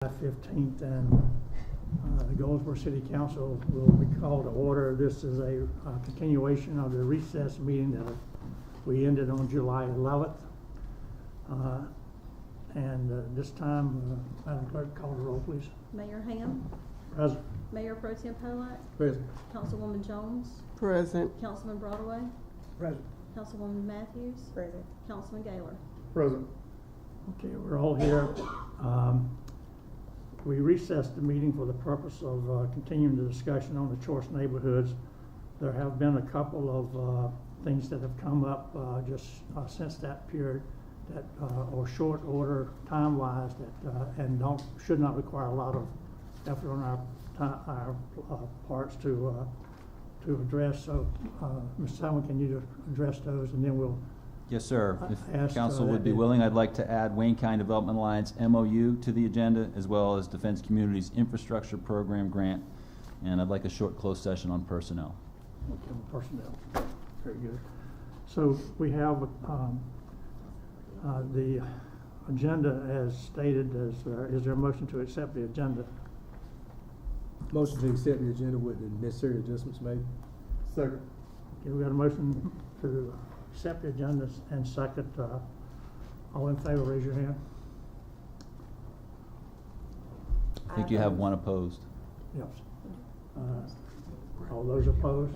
15th, and the Goldsboro City Council will be called to order. This is a continuation of the recess meeting that we ended on July 11th. This time, Madam Clerk, call the roll, please. Mayor Ham. Present. Mayor Pro Tem Polak. Present. Councilwoman Jones. Present. Councilman Broadway. Present. Councilwoman Matthews. Present. Councilman Gaylor. Present. Okay, we're all here. We recessed the meeting for the purpose of continuing the discussion on the choice neighborhoods. There have been a couple of things that have come up since that period that are short order time-wise and should not require a lot of effort on our parts to address. So, Mr. Simon, can you address those, and then we'll. Yes, sir. If council would be that- willing, I'd like to add Wayne County Development Alliance MOU to the agenda, as well as Defense Communities Infrastructure Program grant, and I'd like a short closed session on personnel. Okay, personnel. Very good. So we have the agenda as stated. Is there a motion to accept the agenda? Motion to accept the agenda with the necessary adjustments made. Second. Okay, we got a motion to accept the agenda and second. All in favor, raise your hand. I think you have one opposed. Yes. All those opposed?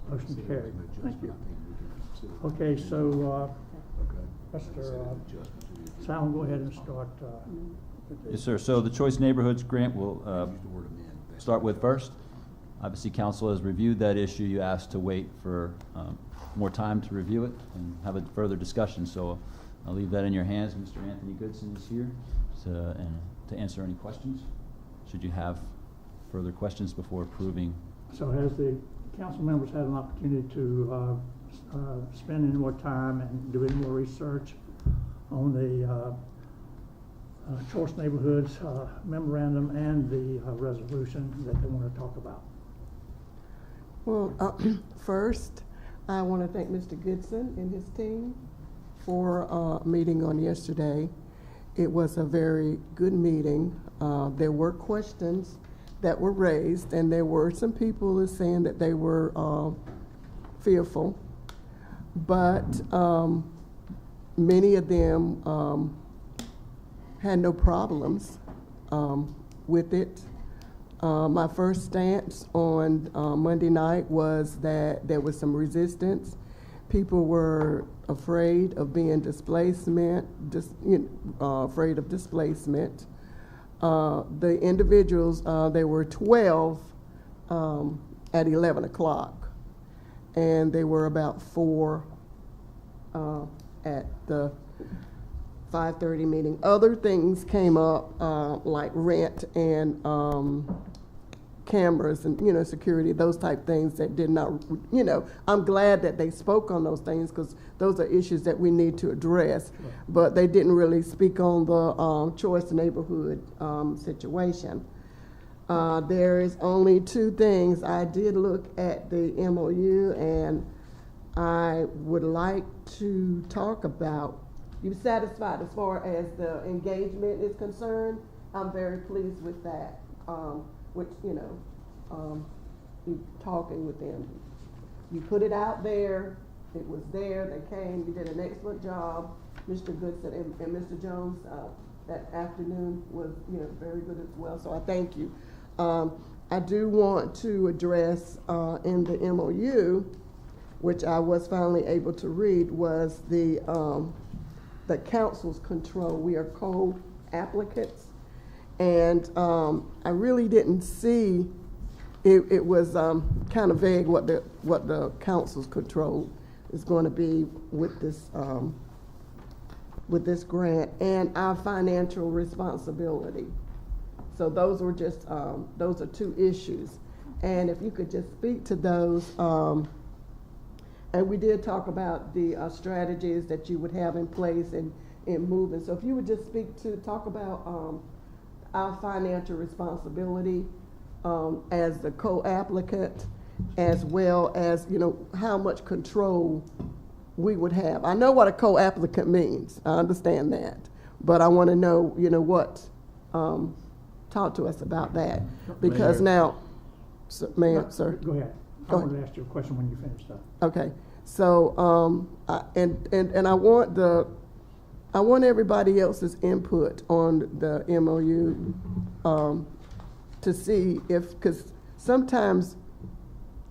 Motion carried. Thank you. Okay, so Mr. Simon, go ahead and start. Yes, sir. So the Choice Neighborhoods grant will start with first. Obviously, council has reviewed that issue. You asked to wait for more time to review it and have a further discussion. So I'll leave that in your hands. Mr. Anthony Goodson is here to answer any questions. Should you have further questions before approving? So has the council members had an opportunity to spend any more time and do any more research on the choice neighborhoods memorandum and the resolution that they want to talk about? Well, first, I want to thank Mr. Goodson and his team for meeting on yesterday. It was a very good meeting. There were questions that were raised, and there were some people who saying that they were fearful, but many of them had no problems with it. My first stance on Monday night was that there was some resistance. People were afraid of being afraid of displacement. The individuals, there were 12 at 11 o'clock, and there were about 4 at the 5:30 meeting. Other things came up, like rent and cameras and, security, those type things that did not, I'm glad that they spoke on those things because those are issues that we need to address. Sure. But they didn't really speak on the choice neighborhood situation. There is only 2 things. I did look at the MOU, and I would like to talk about. You satisfied as far as the engagement is concerned? I'm very pleased with that. Which, you talking with them. You put it out there, it was there, they came, you did an excellent job. Mr. Goodson and Mr. Jones that afternoon was, very good as well, so I thank you. I do want to address in the MOU, which I was finally able to read, was the council's control. We are co-applicants. And I really didn't see, it was kind of vague what the council's control is going to be with this grant and our financial responsibility. So those were just, those are 2 issues. And if you could just speak to those, and we did talk about the strategies that you would have in place in moving. So if you would just talk about our financial responsibility as the co-applicant, as well as, how much control we would have. I know what a co-applicant means. I understand that. But I want to know, what talk to us about that, because Mayor. now, ma'am, sir. Go ahead. I Go wanted to ask you a question when you finish up. Okay, so, and I want everybody else's input on the MOU, to see because sometimes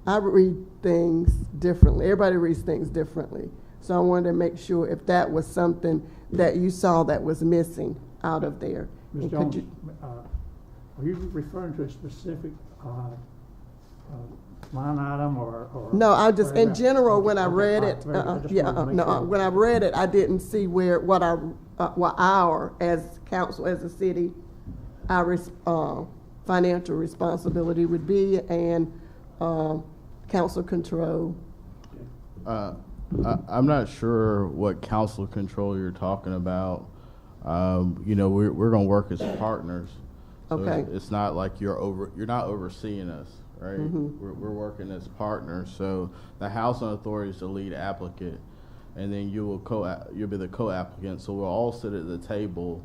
I read things differently. Everybody reads things differently. So I wanted to make sure if that was something that you saw that was missing out of there. Ms. And could Jones, you- are you referring to a specific line item or? No, I just, in paragraph? general, Okay, when I okay, read all it, right, very good. I just yeah, wanted to make no, sure. when I read it, I didn't see what our, as council, as a city, our financial responsibility would be, and council control. I'm not sure what council control you're talking about. You know, we're gonna work as partners. So Okay. It's not like you're not overseeing us, right? Mhm. We're working as partners. So the housing authority is the lead applicant, and then you'll be the co-applicant. So we'll all sit at the table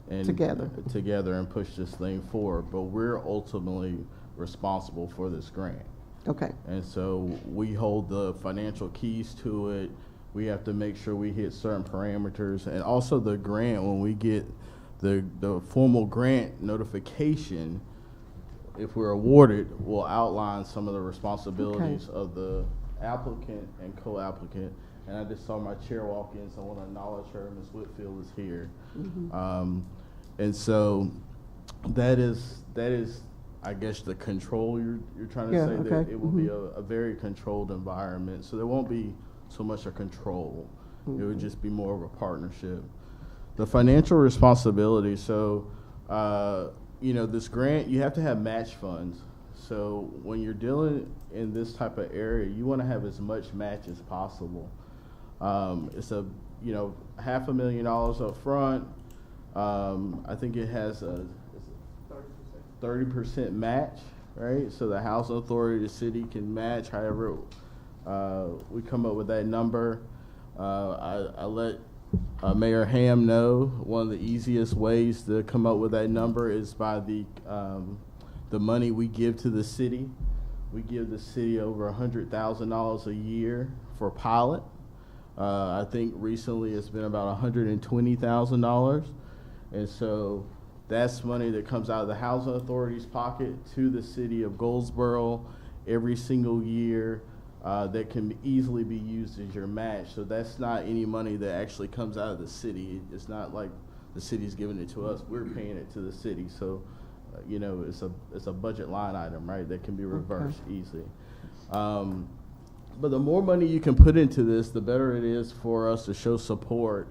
and together and push this thing forward. But we're ultimately responsible for this grant. Okay, And so we hold the financial keys to it. We have to make sure we hit certain parameters. And also the grant, when we get the formal grant notification, if we're awarded, will outline some of the responsibilities of the applicant and co-applicant. And I just saw my chair walk in, so I want to acknowledge her. Ms. Whitfield is here. And so that is, I guess, the control you're trying to Yeah, say, that okay. it will be a very controlled environment. So there won't be so much a control. It would just be more of a partnership. The financial responsibility, so, you know, this grant, you have to have match funds. So when you're dealing in this type of area, you want to have as much match as possible. It's $500,000 up front. I think it has a 30% match, right? So the housing authority, the city can match however we come up with that number. I let Mayor Ham know one of the easiest ways to come up with that number is by the money we give to the city. We give the city over $100,000 a year for pilot. I think recently it's been about $120,000, and so that's money that comes out of the housing authority's pocket to the city of Goldsboro every single year. That can easily be used as your match. So that's not any money that actually comes out of the city. It's not like the city's giving it to us. We're paying it to the city. So, you know, it's a budget line item, right? That can be reversed easily. But the more money you can put into this, the better it is for us to show support.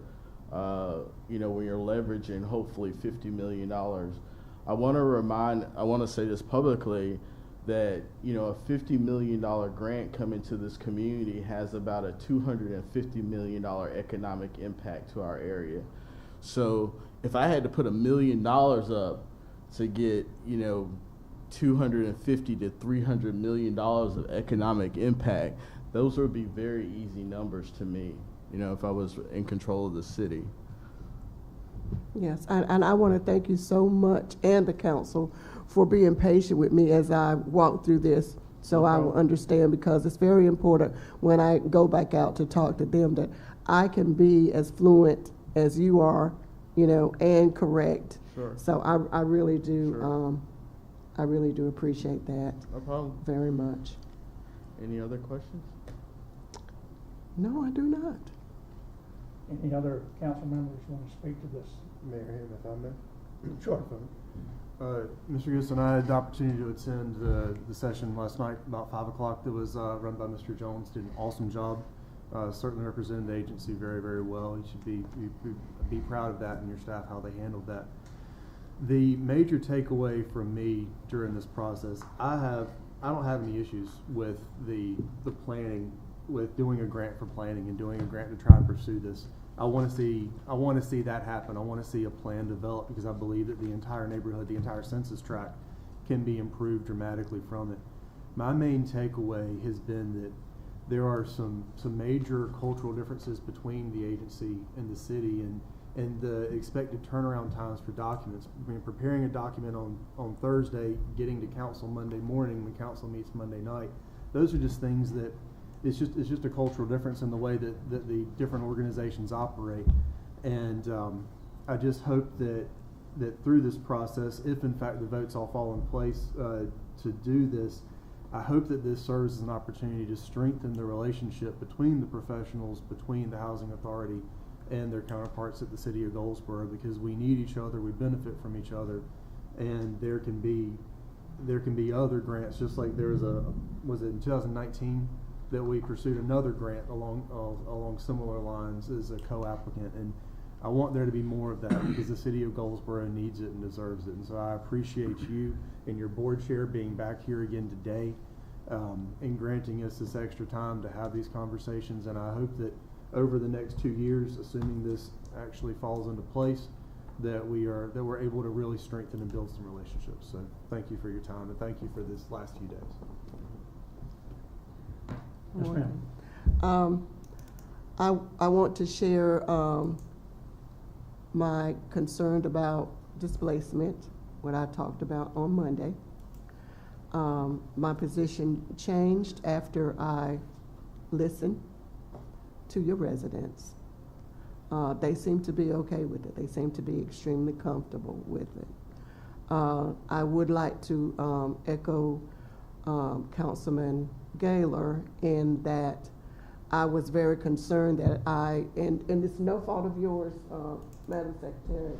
You know, when you're leveraging hopefully $50 million. I want to say this publicly, that, you know, a $50 million grant coming to this community has about a $250 million economic impact to our area. So if I had to put $1 million up to get, you know, $250 to $300 million of economic impact, those would be very easy numbers to me, you know, if I was in control of the city. yes, and I want to thank you so much, and the council, for being patient with me as I walk through this, so I will understand, because it's very important when I go back out to talk to them that I can be as fluent as you are, you know, and correct. Sure. So I really do, Sure. I really do appreciate that No problem. very much. Any other questions? No, I do not. Any other council members want to speak to this? Mayor Ham, if I may. Sure. Mr. Goodson, I had the opportunity to attend the session last night about 5 o'clock that was run by Mr. Jones. Did an awesome job. Certainly represented the agency very, very well. You should be proud of that and your staff, how they handled that. The major takeaway from me during this process, I don't have any issues with the planning, with doing a grant for planning and doing a grant to try and pursue this. I want to see that happen. I want to see a plan develop, because I believe that the entire neighborhood, the entire census tract, can be improved dramatically from it. My main takeaway has been that there are some major cultural differences between the agency and the city, and and the expected turnaround times for documents. I mean, preparing a document on Thursday, getting to council Monday morning when council meets Monday night, those are just things that it's just a cultural difference in the way that the different organizations operate. And I just hope that through this process, if in fact the votes all fall in place to do this, I hope that this serves as an opportunity to strengthen the relationship between the professionals, between the housing authority and their counterparts at the city of Goldsboro, because we need each other, we benefit from each other, and there can be other grants, just like there was it in 2019 that we pursued another grant along similar lines as a co-applicant, and I want there to be more of that because the city of Goldsboro needs it and deserves it. And so I appreciate you and your board chair being back here again today and granting us this extra time to have these conversations. And I hope that over the next 2 years, assuming this actually falls into place, that we're able to really strengthen and build some relationships. So thank you for your time, and thank you for this last few days. Yes, ma'am. I want to share my concern about displacement, what I talked about on Monday. My position changed after I listened to your residents. They seem to be okay with it. They seem to be extremely comfortable with it. I would like to echo Councilman Gaylor in that I was very concerned that and it's no fault of yours, Madam Secretary,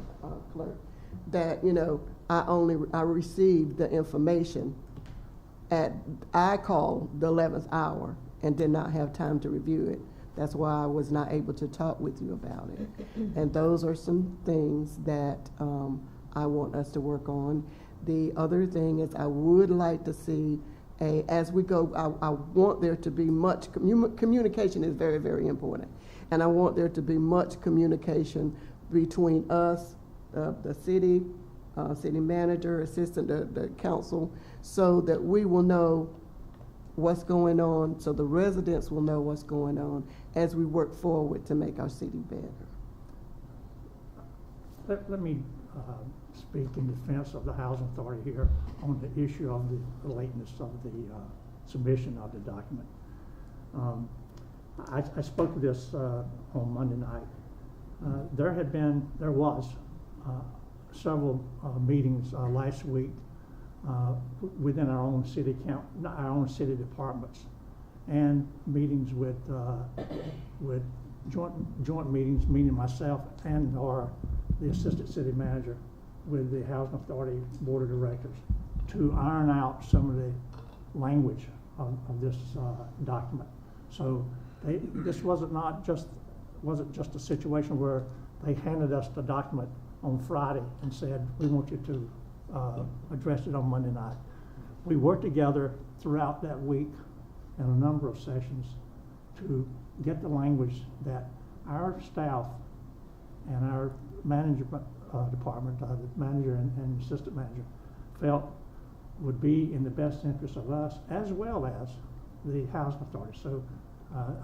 Clerk, that, I received the information I called the 11th hour and did not have time to review it. That's why I was not able to talk with you about it. And those are some things that I want us to work on. The other thing is I would like to see as we go, I want there to be much communication is very, very important. And I want there to be much communication between us, the city, city manager, assistant, the council, so that we will know what's going on, so the residents will know what's going on as we work forward to make our city better. Let me speak in defense of the Housing Authority here on the issue of the lateness of the submission of the document. I spoke to this on Monday night. There was several meetings last week within our own city departments, and meetings with joint meetings, meaning myself and or the assistant city manager with the Housing Authority Board of Directors to iron out some of the language of this document. So this wasn't just a situation where they handed us the document on Friday and said, we want you to address it on Monday night. We worked together throughout that week in a number of sessions to get the language that our staff and our management department, the manager and assistant manager, felt would be in the best interest of us as well as the Housing Authority. So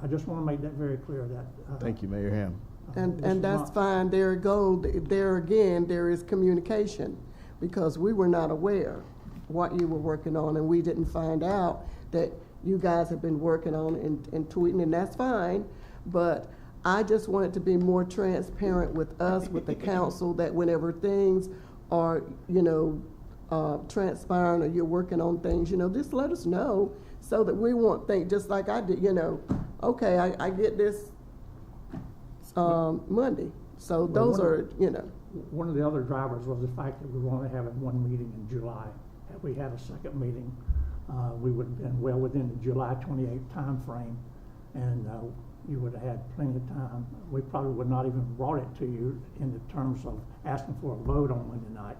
I just want to make that very clear that. Thank you, Mayor Ham. And that's fine. There again, there is communication, because we were not aware what you were working on, and we didn't find out that you guys have been working on and tweeting, and that's fine. But I just want it to be more transparent with us, with the council, that whenever things are, transpiring or you're working on things, just let us know so that we won't think, just like I did, okay, I get this Monday. So those are. One of the other drivers was the fact that we were only having one meeting in July. Had we had a second meeting, we would have been well within the July 28th time frame, and you would have had plenty of time. We probably would not even brought it to you in the terms of asking for a vote on Monday night.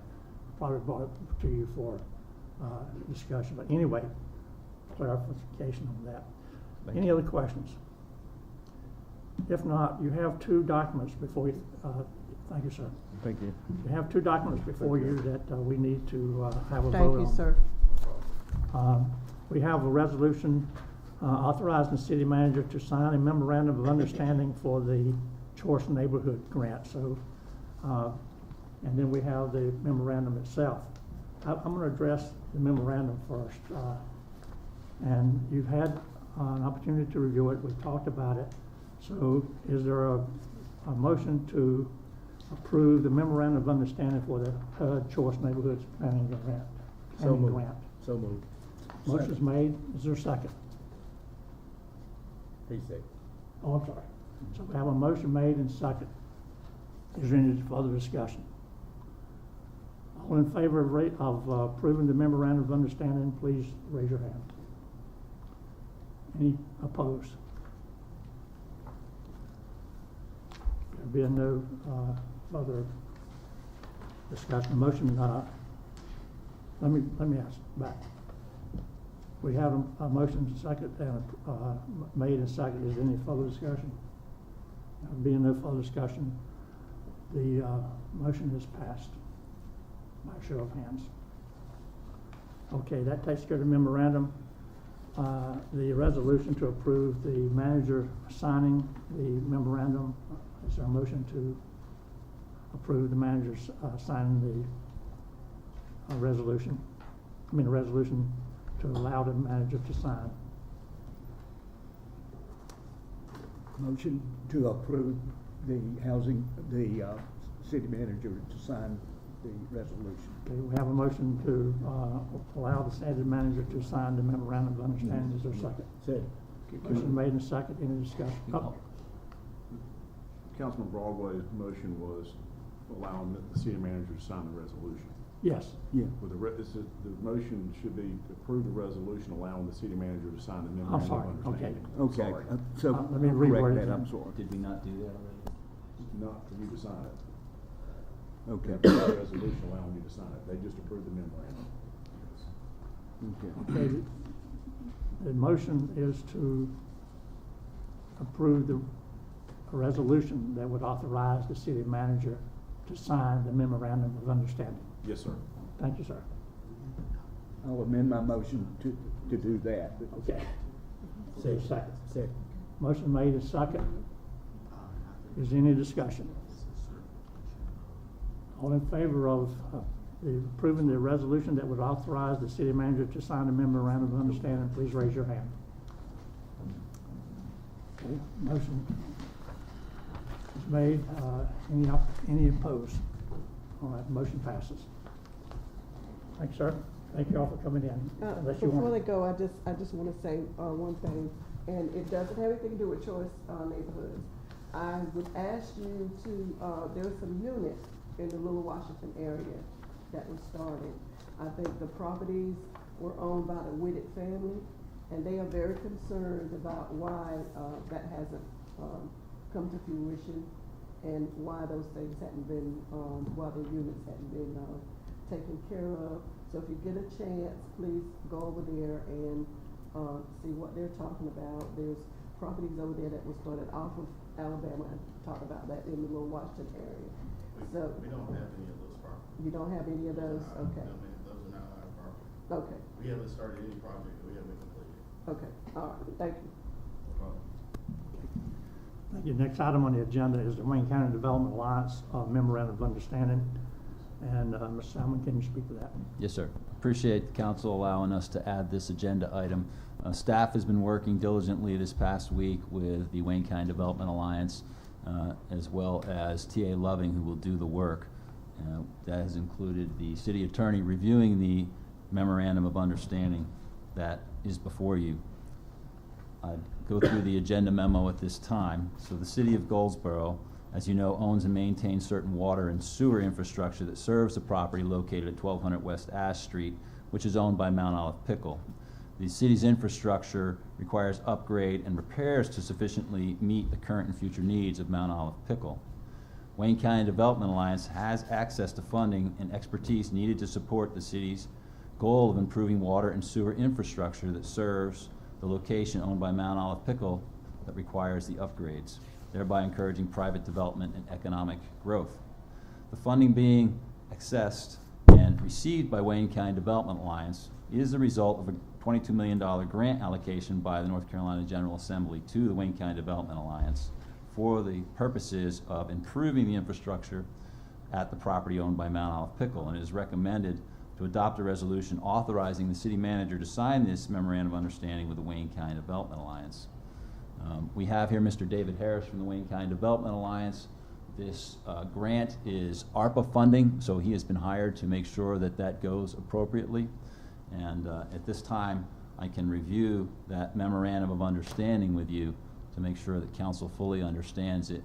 Probably brought it to you for discussion. But anyway, clarification on that. Any other questions? If not, you have two documents before you. Thank you, sir. Thank you. You have two documents before you that we need to have a vote on. Thank you, sir. We have a resolution authorizing the city manager to sign a memorandum of understanding for the Choice Neighborhood Grant. So And then we have the memorandum itself. I'm going to address the memorandum first. And you've had an opportunity to review it. We've talked about it. So is there a motion to approve the memorandum of understanding for the HUD Choice Neighborhoods Planning Grant? So moved. So moved. Motion's made. Is there a second? He said. Oh, I'm sorry. So we have a motion made and second. Is there any further discussion? All in favor of approving the memorandum of understanding, please raise your hand. Any opposed? There being no further discussion. Motion. Let me ask back. We have a motion second and made and second. Is there any further discussion? There being no further discussion, the motion is passed by a show of hands. Okay, that takes care of the memorandum. The resolution to approve the manager signing the memorandum. Is there a motion to approve the manager signing the resolution? I mean, a resolution to allow the manager to sign. Motion to approve the city manager to sign the resolution. Okay, we have a motion to allow the city manager to sign the memorandum of understanding. Is there a second? Second. Motion made and second. Any discussion? Oh, Councilman Broadway's motion was allowing the city manager to sign the resolution. yes. Yeah. Well, the motion should be to approve the resolution allowing the city manager to sign the I'm memorandum sorry. of Okay. understanding. Okay, Sorry. so Let me I'll reword correct it that, I'm then. sorry. Did we not do that already? Not for you to sign it. Okay. They approved the resolution allowing you to sign it. They just approved the memorandum. Okay. Okay. The motion is to approve the resolution that would authorize the city manager to sign the memorandum of understanding. Yes, sir. Thank you, sir. I'll amend my motion to do that. Okay. Say second. Second. Motion made and second. Is there any discussion? All in favor of approving the resolution that would authorize the city manager to sign the memorandum of understanding, please raise your hand. Okay, motion is made. Any opposed? All right, motion passes. Thank you, sir. Thank you all for coming in. Unless you Before want. they go, I just want to say one thing, and it doesn't have anything to do with choice neighborhoods. I would ask you to, there are some units in the Little Washington area that were started. I think the properties were owned by the Whitted family, and they are very concerned about why that hasn't come to fruition, and why those things hadn't been, why the units hadn't been taken care of. So if you get a chance, please go over there and see what they're talking about. There's properties over there that was started off of Alabama, and talk about that in the Little Washington area. So We don't have any of those properties. you don't have any of those? Okay. No, ma'am, those are not our property. Okay, We haven't started any project that we haven't completed. okay, all right, thank you. No problem. Thank you. Next item on the agenda is the Wayne County Development Alliance Memorandum of Understanding. And Mr. Salmon, can you speak to that? Yes, sir. Appreciate the council allowing us to add this agenda item. Staff has been working diligently this past week with the Wayne County Development Alliance, as well as T.A. Loving, who will do the work. That has included the city attorney reviewing the memorandum of understanding that is before you. I'd go through the agenda memo at this time. So the city of Goldsboro, as you know, owns and maintains certain water and sewer infrastructure that serves the property located at 1200 West Ash Street, which is owned by Mount Olive Pickle. The city's infrastructure requires upgrade and repairs to sufficiently meet the current and future needs of Mount Olive Pickle. Wayne County Development Alliance has access to funding and expertise needed to support the city's goal of improving water and sewer infrastructure that serves the location owned by Mount Olive Pickle that requires the upgrades, thereby encouraging private development and economic growth. The funding being accessed and received by Wayne County Development Alliance is the result of a $22 million grant allocation by the North Carolina General Assembly to the Wayne County Development Alliance for the purposes of improving the infrastructure at the property owned by Mount Olive Pickle, and it is recommended to adopt a resolution authorizing the city manager to sign this memorandum of understanding with the Wayne County Development Alliance. We have here Mr. David Harris from the Wayne County Development Alliance. This grant is ARPA funding, so he has been hired to make sure that that goes appropriately. And at this time, I can review that memorandum of understanding with you to make sure that council fully understands it,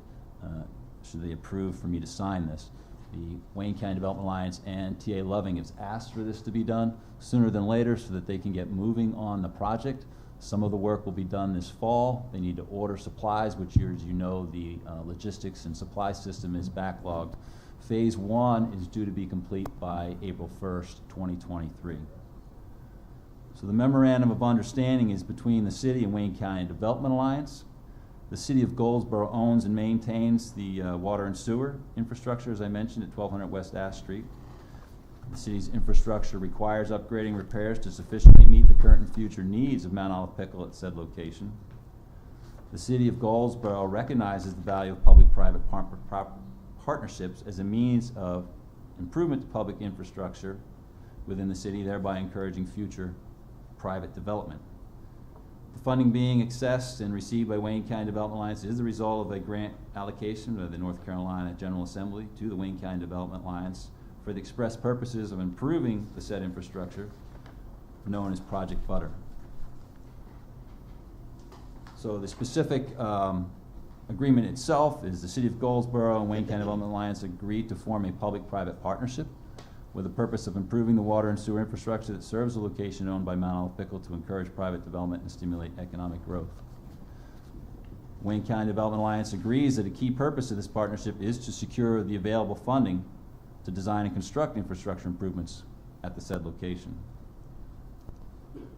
should they approve for me to sign this. The Wayne County Development Alliance and TA Loving has asked for this to be done sooner than later so that they can get moving on the project. Some of the work will be done this fall. They need to order supplies, which, as you know, the logistics and supply system is backlogged. Phase 1 is due to be complete by April 1st, 2023. So the memorandum of understanding is between the city and Wayne County Development Alliance. The city of Goldsboro owns and maintains the water and sewer infrastructure, as I mentioned, at 1200 West Ash Street. The city's infrastructure requires upgrading repairs to sufficiently meet the current and future needs of Mount Olive Pickle at said location. The city of Goldsboro recognizes the value of public-private partnerships as a means of improvement to public infrastructure within the city, thereby encouraging future private development. The funding being accessed and received by Wayne County Development Alliance is the result of a grant allocation by the North Carolina General Assembly to the Wayne County Development Alliance for the express purposes of improving the said infrastructure known as Project Butter. So the specific agreement itself is the City of Goldsboro and Wayne County Development Alliance agreed to form a public-private partnership with the purpose of improving the water and sewer infrastructure that serves the location owned by Mount Olive Pickle to encourage private development and stimulate economic growth. Wayne County Development Alliance agrees that a key purpose of this partnership is to secure the available funding to design and construct infrastructure improvements at the said location.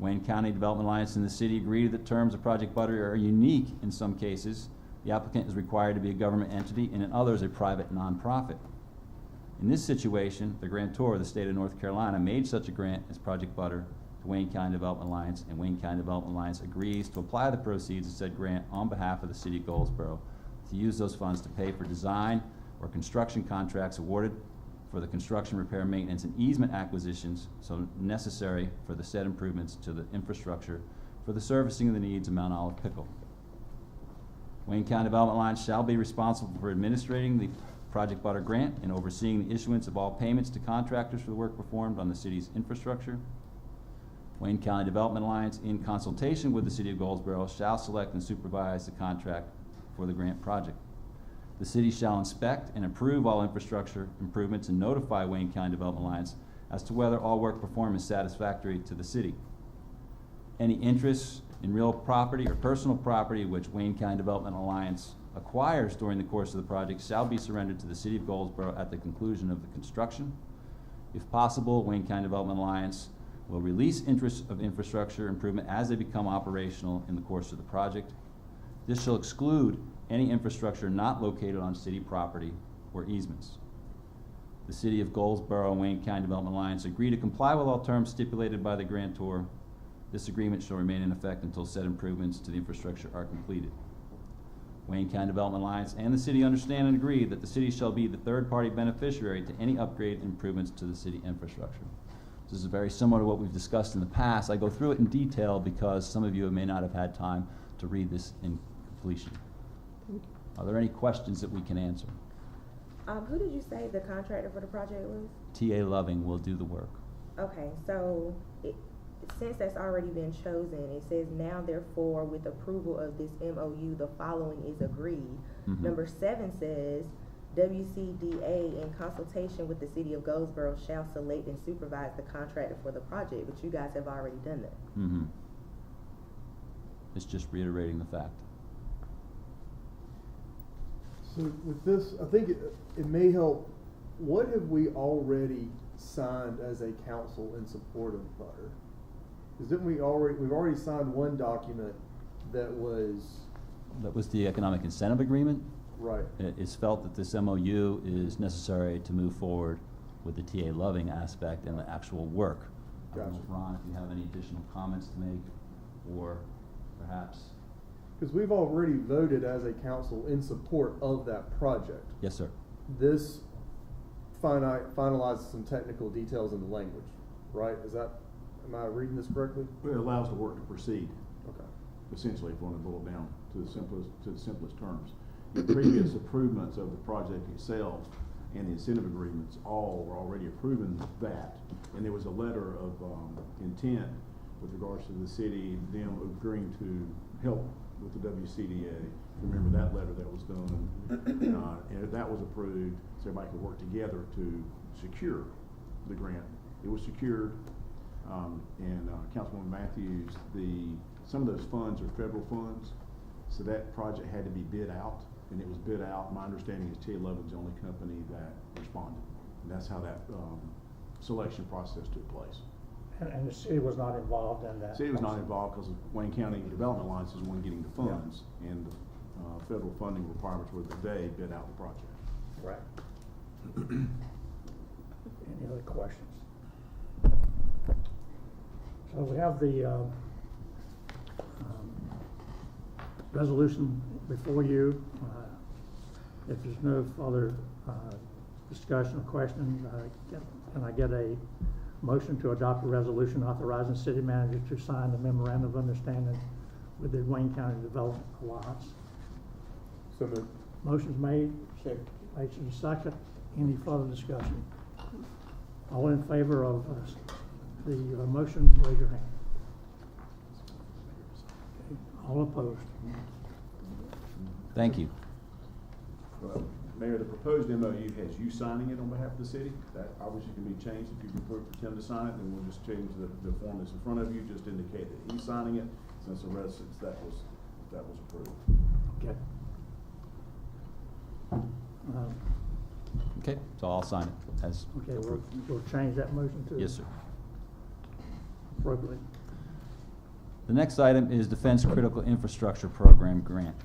Wayne County Development Alliance and the city agree that terms of Project Butter are unique in some cases. The applicant is required to be a government entity and in others a private nonprofit. In this situation, the grantor, the state of North Carolina, made such a grant as Project Butter to Wayne County Development Alliance, and Wayne County Development Alliance agrees to apply the proceeds of said grant on behalf of the city of Goldsboro to use those funds to pay for design or construction contracts awarded for the construction, repair, maintenance, and easement acquisitions so necessary for the said improvements to the infrastructure for the servicing of the needs of Mount Olive Pickle. Wayne County Development Alliance shall be responsible for administrating the Project Butter grant and overseeing the issuance of all payments to contractors for the work performed on the city's infrastructure. Wayne County Development Alliance, in consultation with the City of Goldsboro, shall select and supervise the contract for the grant project. The city shall inspect and approve all infrastructure improvements and notify Wayne County Development Alliance as to whether all work performed is satisfactory to the city. Any interests in real property or personal property which Wayne County Development Alliance acquires during the course of the project shall be surrendered to the City of Goldsboro at the conclusion of the construction. If possible, Wayne County Development Alliance will release interests of infrastructure improvement as they become operational in the course of the project. This shall exclude any infrastructure not located on city property or easements. The City of Goldsboro and Wayne County Development Alliance agree to comply with all terms stipulated by the grantor. This agreement shall remain in effect until said improvements to the infrastructure are completed. Wayne County Development Alliance and the city understand and agree that the city shall be the third-party beneficiary to any upgrade and improvements to the city infrastructure. This is very similar to what we've discussed in the past. I go through it in detail because some of you may not have had time to read this in completion. Are there any questions that we can answer? Who did you say the contractor for the project was? TA Loving will do the work. Okay, so since that's already been chosen, it says now therefore with approval of this MOU, the following is agreed. Mhm. Number 7 says, WCDA in consultation with the city of Goldsboro shall select and supervise the contractor for the project, but you guys have already done that. Mm-hmm. It's just reiterating the fact. So with this, I think it may help. What have we already signed as a council in support of Butter? Because didn't we've already signed one document that was the economic incentive agreement. right. It's felt that this MOU is necessary to move forward with the TA Loving aspect and the actual work. I don't know, Gotcha. Ron, if you have any additional comments to make, or perhaps. Because we've already voted as a council in support of that project. Yes, sir. This finalize some technical details in the language, right? Am I reading this correctly? It allows the work to proceed, Okay. essentially, if you want to boil it down to the simplest terms. The previous improvements of the project itself and the incentive agreements all were already approving that. And there was a letter of intent with regards to the city, them agreeing to help with the WCDA. Remember that letter that was done, and that was approved, so everybody could work together to secure the grant. It was secured, and Councilwoman Matthews, some of those funds are federal funds, so that project had to be bid out, and it was bid out. My understanding is T. Lovin's the only company that responded, and that's how that selection process took place. And the city was not involved in that? The city was not involved because Wayne County Development Alliance is the one getting the funds, and the federal funding requirements were that they bid out the project. Right. Any other questions? So we have the resolution before you. If there's no further discussion or question, can I get a motion to adopt a resolution authorizing city manager to sign the memorandum of understanding with the Wayne County Development Alliance? So moved. Motion's made. Second. Mason's second. Any further discussion? All in favor of the motion, raise your hand. Okay. All opposed? Thank you. Mayor, the proposed MOU has you signing it on behalf of the city. That obviously can be changed. If you prefer for Tim to sign it, then we'll just change the form that's in front of you, just indicate that he's signing it, since that was approved. Okay. Okay, so I'll sign it as Okay, approved. we'll change that motion to Yes, sir. appropriately. The next item is Defense Critical Infrastructure Program Grant.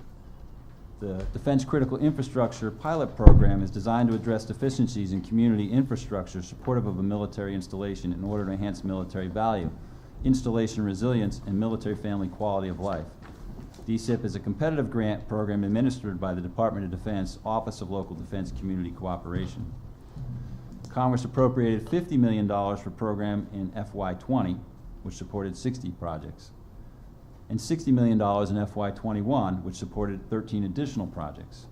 The Defense Critical Infrastructure Pilot Program is designed to address deficiencies in community infrastructure supportive of a military installation in order to enhance military value, installation resilience, and military family quality of life. DCIP is a competitive grant program administered by the Department of Defense Office of Local Defense Community Cooperation. Congress appropriated $50 million for program in FY20, which supported 60 projects, and $60 million in FY21, which supported 13 additional projects.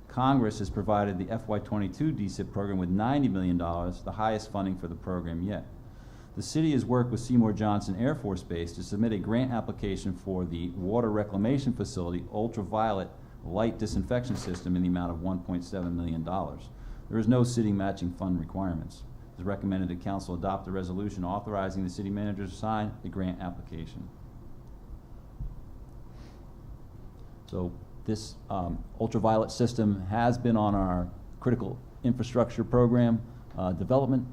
Congress has provided the FY22 DCIP program with $90 million, the highest funding for the program yet. The city has worked with Seymour Johnson Air Force Base to submit a grant application for the Water Reclamation Facility ultraviolet light disinfection system in the amount of $1.7 million. There is no city matching fund requirements. It is recommended that council adopt a resolution authorizing the city manager to sign the grant application. So this ultraviolet system has been on our critical infrastructure program development,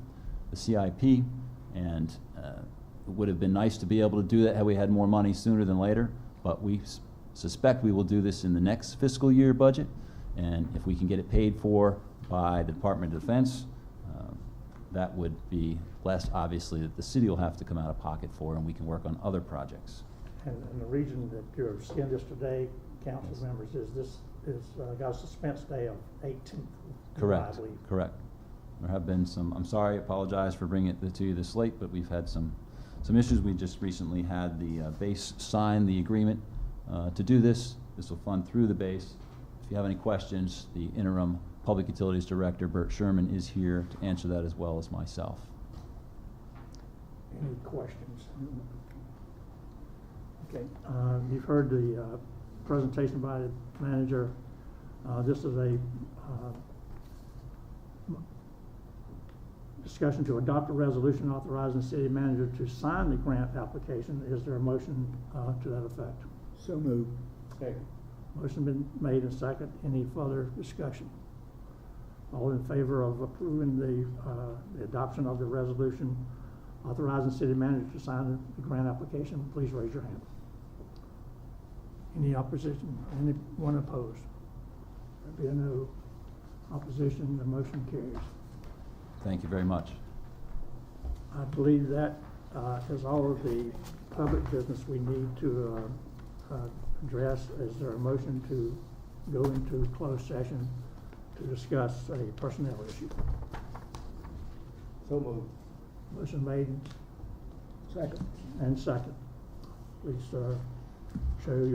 the CIP, and it would have been nice to be able to do that had we had more money sooner than later, but we suspect we will do this in the next fiscal year budget, and if we can get it paid for by the Department of Defense, that would be less, obviously, that the city will have to come out of pocket for, and we can work on other projects. And the reason that you're seeing this today, council members, is this is got a suspense day of 18th. Correct, I believe. correct. There have been some, I'm sorry, I apologize for bringing it to you this late, but we've had some issues. We just recently had the base sign the agreement to do this. This will fund through the base. If you have any questions, the interim Public Utilities Director, Bert Sherman, is here to answer that as well as myself. Any questions? Okay, you've heard the presentation by the manager. This is a discussion to adopt a resolution authorizing the city manager to sign the grant application. Is there a motion to that effect? So moved. Second. Motion been made and second. Any further discussion? All in favor of approving the adoption of the resolution authorizing the city manager to sign the grant application, please raise your hand. Any opposition? Anyone opposed? There being no opposition, the motion carries. Thank you very much. I believe that is all of the public business we need to address. Is there a motion to go into closed session to discuss a personnel issue? So moved. Motion made Second. and second. Please, show your